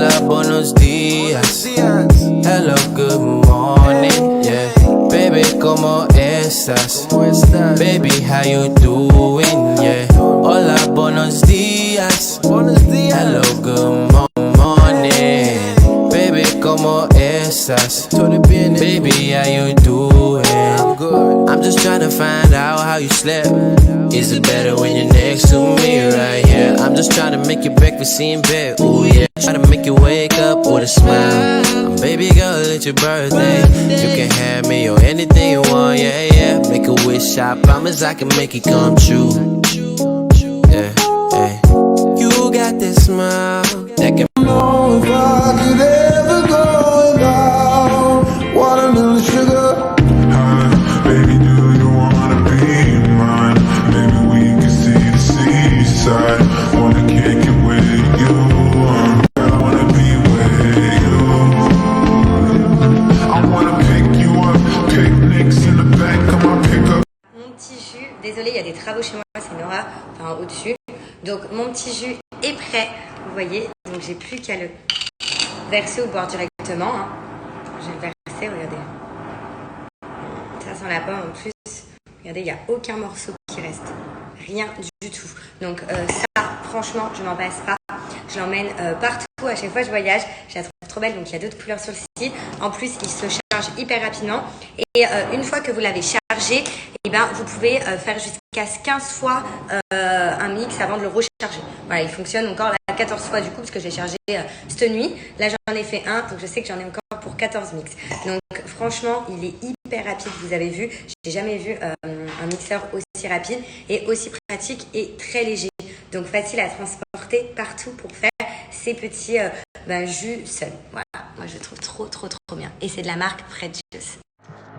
Hola, buenos dias. Hello, good morning. Yeah, baby, ¿cómo estás? Baby, how you doing? Yeah. Hola, buenos dias. Hello, good morning. Baby, ¿cómo estás? Baby, how you doing? I'm just trying to find out how you slept. Is it better when you're next to me right here? I'm just trying to make your breakfast in bed, ooh yeah. Trying to make you wake up with a smile. Baby girl, it's your birthday. You can have me or anything you want, yeah, yeah. Make a wish, I promise I can make it come true. Yeah, yeah. You got this smile that can know if I could ever go without watermelon sugar. Baby, do you wanna be mine? Maybe we can see the seaside. Wanna kick it with you. I wanna be with you. I wanna pick you up. Picnics in the back of my pickup. Mon petit jus, désolé, il y a des travaux chez moi, c'est Nora, enfin au-dessus. Donc mon petit jus est prêt, vous voyez. Donc j'ai plus qu'à le verser au boire directement. Hein. Je vais le verser, regardez. Ça sent la pomme en plus. Regardez, il n'y a aucun morceau qui reste. Rien du tout. Donc ça, franchement, je m'en passe pas. Je l'emmène partout. À chaque fois que je voyage, je la trouve trop belle. Donc il y a d'autres couleurs sur le site. En plus, il se charge hyper rapidement. Et une fois que vous l'avez chargé, eh ben, vous pouvez faire jusqu'à 15 fois un mix avant de le recharger. Voilà, il fonctionne encore là 14 fois du coup parce que je l'ai chargé cette nuit. Là, j'en ai fait un, donc je sais que j'en ai encore pour 14 mix. Donc franchement, il est hyper rapide. Vous avez vu, j'ai jamais vu un mixeur aussi rapide et aussi pratique et très léger. Donc facile à transporter partout pour faire ces petits jus seuls. Voilà, moi je le trouve trop bien. Et c'est de la marque Fred Juice.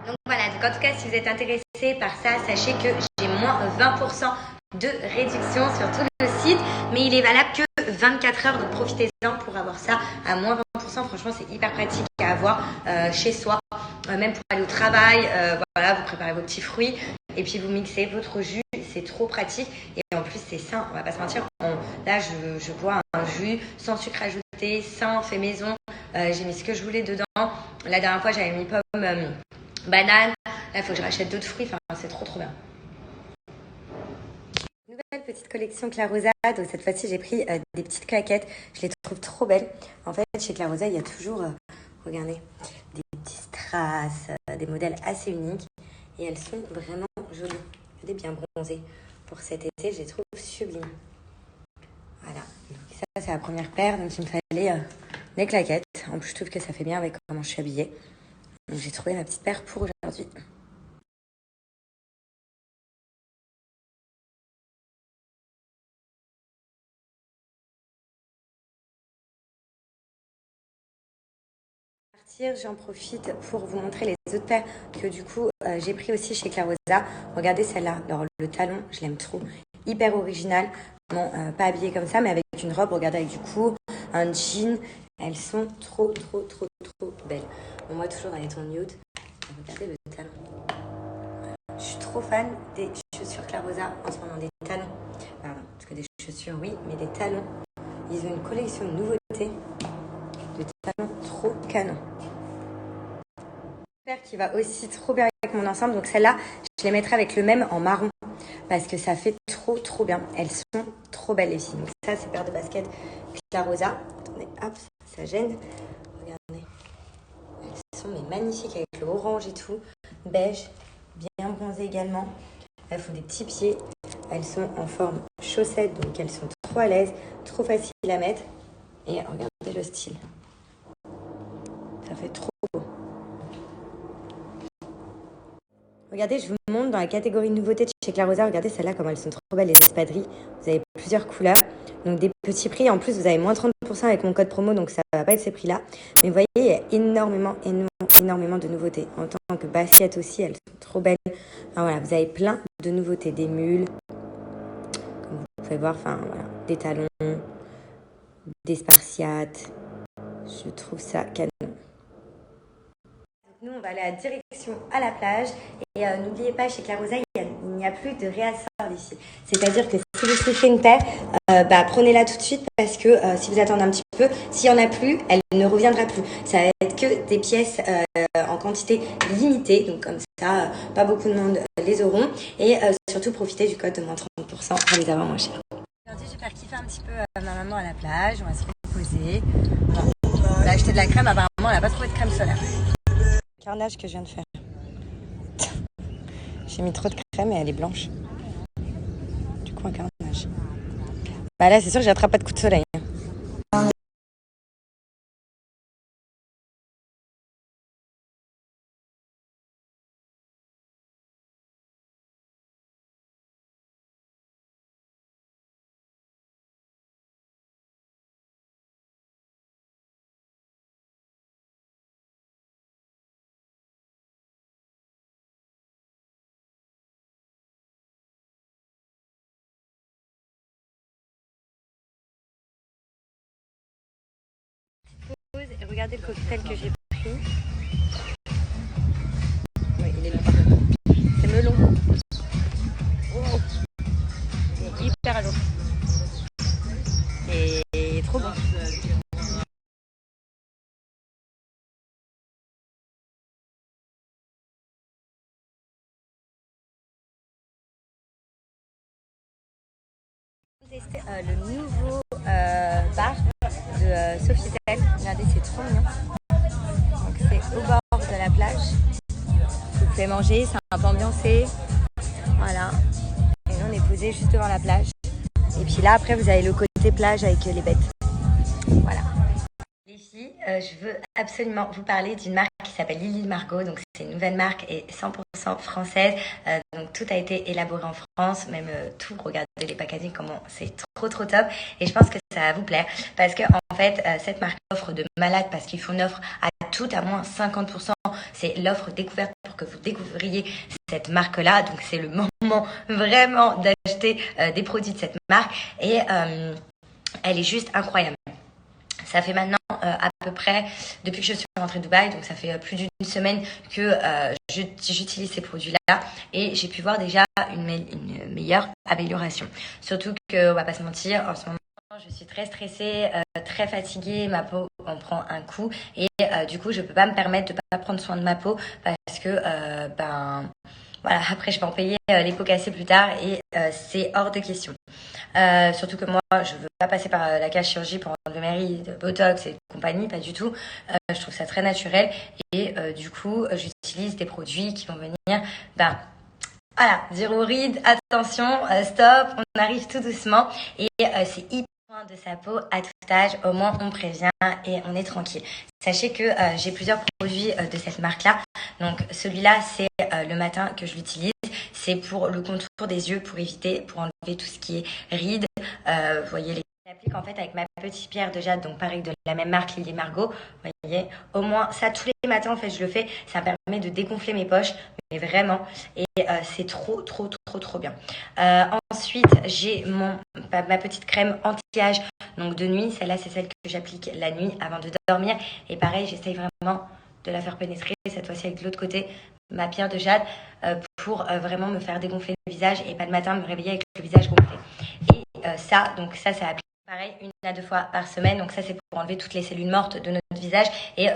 Donc voilà, donc en tout cas, si vous êtes intéressé par ça, sachez que j'ai moins 20% de réduction sur tout le site, mais il est valable que 24 heures, donc profitez-en pour avoir ça à moins 20%. Franchement, c'est hyper pratique à avoir chez soi, même pour aller au travail. Voilà, vous préparez vos petits fruits et puis vous mixez votre jus, c'est trop pratique et en plus c'est sain, on va pas se mentir. Là, je bois un jus sans sucre ajouté, sain, fait maison. J'ai mis ce que je voulais dedans. La dernière fois, j'avais mis pomme, banane. Là, il faut que je rachète d'autres fruits. Enfin, c'est trop bien. Nouvelle petite collection Clarosa. Donc cette fois-ci, j'ai pris des petites claquettes. Je les trouve trop belles. En fait, chez Clarosa, il y a toujours, regardez, des petits strass, des modèles assez uniques. Et elles sont vraiment jolies. Regardez, bien bronzées. Pour cet été, je les trouve sublimes. Voilà. Donc ça, c'est la première paire. Donc il me fallait des claquettes. En plus, je trouve que ça fait bien avec comment je suis habillée. Donc j'ai trouvé ma petite paire pour aujourd'hui. J'en profite pour vous montrer les autres paires que du coup j'ai pris aussi chez Clarosa. Regardez celle-là, alors le talon, je l'aime trop, hyper original. Bon, pas habillée comme ça, mais avec une robe, regardez, avec du coup un jean. Elles sont trop belles. On voit toujours dans les tons nude. Regardez le talon. Je suis trop fan des chaussures Clarosa en ce moment, des talons. Pardon, parce que des chaussures oui, mais des talons. Ils ont une collection de nouveautés. De talons trop canon. Qui va aussi trop bien avec mon ensemble. Donc celle-là, je les mettrai avec le même en marron parce que ça fait trop bien. Elles sont trop belles les filles. Donc ça, c'est paire de baskets Clarosa. Attendez, hop, ça gêne. Regardez. Elles sont mais magnifiques avec le orange et tout. Beige, bien bronzé également. Elles font des petits pieds. Elles sont en forme chaussettes, donc elles sont trop à l'aise, trop faciles à mettre. Et regardez le style. Ça fait trop beau. Regardez, je vous montre dans la catégorie nouveautés de chez Clarosa. Regardez celles-là, comme elles sont trop belles, les espadrilles. Vous avez plusieurs couleurs. Donc des petits prix. En plus, vous avez moins 30% avec mon code promo. Donc ça ne va pas être ces prix-là. Mais vous voyez, il y a énormément de nouveautés. En tant que basket aussi, elles sont trop belles. Enfin, voilà, vous avez plein de nouveautés. Des mules, comme vous pouvez voir. Enfin, voilà, des talons, des spartiates. Je trouve ça canon. Nous, on va aller à direction à la plage. Et n'oubliez pas, chez Clarosa, il n'y a plus de réassort ici. C'est-à-dire que si vous chauffez une paire, prenez-la tout de suite parce que si vous attendez un petit peu, s'il n'y en a plus, elle ne reviendra plus. Ça va être que des pièces en quantité limitée, donc comme ça, pas beaucoup de monde les auront. Et surtout, profitez du code de moins 30% pour les avoir moins chers. Aujourd'hui, je vais faire kiffer un petit peu ma maman à la plage, on va se reposer. On a acheté de la crème, apparemment elle n'a pas trouvé de crème solaire. Le carnage que je viens de faire. J'ai mis trop de crème et elle est blanche. Du coup, un carnage. Bah là, c'est sûr que j'attrape pas de coup de soleil. Et regardez le cocktail que j'ai pris. Oui, il est long. C'est melon. Oh. Il est hyper à l'eau. Et trop bon. Tester le nouveau bar de Sofitel. Regardez, c'est trop mignon. Donc c'est au bord de la plage. Vous pouvez manger, c'est un peu ambiancé. Voilà. Et nous on est posé juste devant la plage. Et puis là après vous avez le côté plage avec les bêtes. Voilà. Les filles, je veux absolument vous parler d'une marque qui s'appelle Lily Margot. Donc c'est une nouvelle marque et 100% française. Donc tout a été élaboré en France, même tout. Regardez les packaging, comment c'est trop top. Et je pense que ça va vous plaire parce que en fait cette marque offre de malade parce qu'ils font une offre à tout à moins 50%. C'est l'offre découverte pour que vous découvriez cette marque-là. Donc c'est le moment vraiment d'acheter des produits de cette marque et elle est juste incroyable. Ça fait maintenant à peu près, depuis que je suis rentrée de Dubaï, donc ça fait plus d'une semaine que j'utilise ces produits-là et j'ai pu voir déjà une meilleure amélioration. Surtout que, on va pas se mentir, en ce moment, je suis très stressée, très fatiguée, ma peau en prend un coup et du coup, je peux pas me permettre de pas prendre soin de ma peau parce que, voilà, après je vais en payer les pots cassés plus tard et c'est hors de question. Surtout que moi, je veux pas passer par la cage chirurgie pour enlever mes rides, botox et compagnie, pas du tout. Je trouve ça très naturel et du coup, j'utilise des produits qui vont venir, voilà, zéro ride, attention, stop, on arrive tout doucement et c'est hyper de sa peau à tout âge, au moins on prévient et on est tranquille. Sachez que j'ai plusieurs produits de cette marque-là. Donc celui-là, c'est le matin que je l'utilise. C'est pour le contour des yeux, pour enlever tout ce qui est rides. Vous voyez, j'applique en fait avec ma petite pierre de jade, donc pareil de la même marque, Lily Margot. Vous voyez, au moins ça tous les matins en fait je le fais. Ça me permet de dégonfler mes poches, mais vraiment. Et c'est trop bien. Ensuite, j'ai ma petite crème anti-âge, donc de nuit. Celle-là, c'est celle que j'applique la nuit avant de dormir. Et pareil, j'essaye vraiment de la faire pénétrer, cette fois-ci avec de l'autre côté, ma pierre de jade, pour vraiment me faire dégonfler le visage et pas le matin me réveiller avec le visage gonflé. Et ça applique pareil 1 à 2 fois par semaine. Donc ça, c'est pour enlever toutes les cellules mortes de notre visage et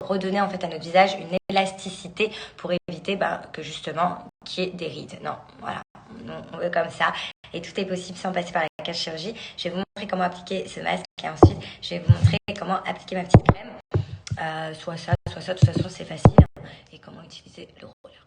redonner en fait à notre visage une élasticité pour éviter que justement qu'il y ait des rides. Non, voilà, on veut comme ça. Et tout est possible sans passer par la cage chirurgie. Je vais vous montrer comment appliquer ce masque et ensuite je vais vous montrer comment appliquer ma petite crème. Soit ça, de toute façon c'est facile. Et comment utiliser le roller.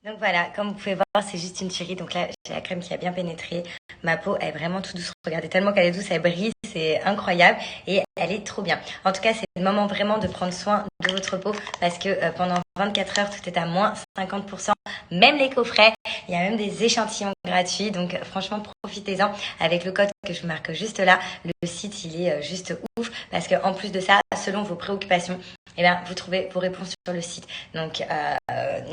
Donc voilà, comme vous pouvez voir, c'est juste une chérie. Donc là, j'ai la crème qui a bien pénétré. Ma peau est vraiment tout douce. Regardez, tellement qu'elle est douce, elle brille. C'est incroyable et elle est trop bien. En tout cas, c'est le moment vraiment de prendre soin de votre peau parce que pendant 24 heures, tout est à moins 50%, même les coffrets. Il y a même des échantillons gratuits, donc franchement profitez-en avec le code que je marque juste là. Le site il est juste ouf parce qu'en plus de ça, selon vos préoccupations, eh bien, vous trouvez vos réponses sur le site. Donc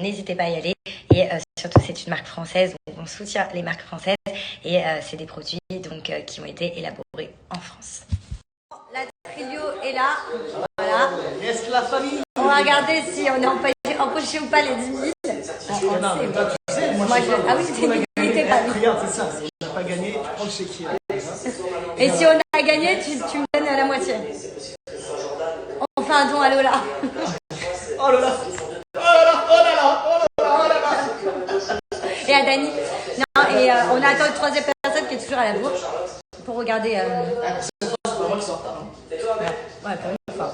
n'hésitez pas à y aller. Et surtout c'est une marque française, donc on soutient les marques françaises et c'est des produits donc qui ont été élaborés en France. La Trilio est là, voilà. Est-ce la famille? On va regarder si on est empoché ou pas les 10 000. Ah oui, il était pas vu. Regarde, c'est ça. Si on n'a pas gagné, tu prends le chéquier. Et si on a gagné, tu me donnes la moitié. On fait un don à Lola. Oh là là. Oh là là, oh là là, oh là là, oh là là. Et à Dani. Non, et on attend une troisième personne qui est toujours à la bourre pour regarder. C'est pas moi qui sors tard. Ouais, pour une fois.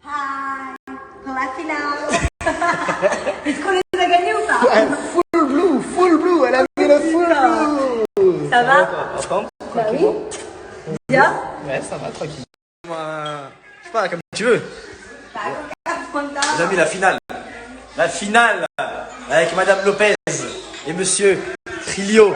Hi, pour la finale. Est-ce qu'on les a gagnés ou pas? Full blue, elle a mis le full blue. Ça va? Bah oui. Bien. Ouais, ça va, tranquille. Moi, je sais pas, comme tu veux. Les amis, la finale. La finale avec Madame Lopez et Monsieur Trilio.